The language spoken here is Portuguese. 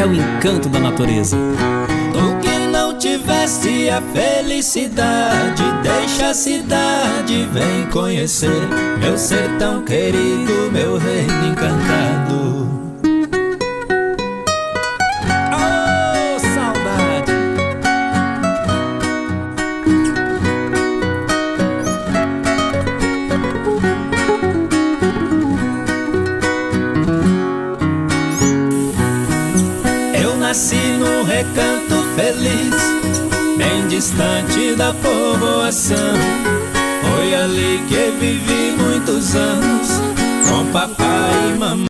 é o encanto da natureza. Tu que não tivesse a felicidade, deixa a cidade, vem conhecer meu sertão querido, meu reino encantado. Oh, saudade! Eu nasci num recanto feliz, bem distante da povoação. Foi ali que vivi muitos anos, com papai e mamãe.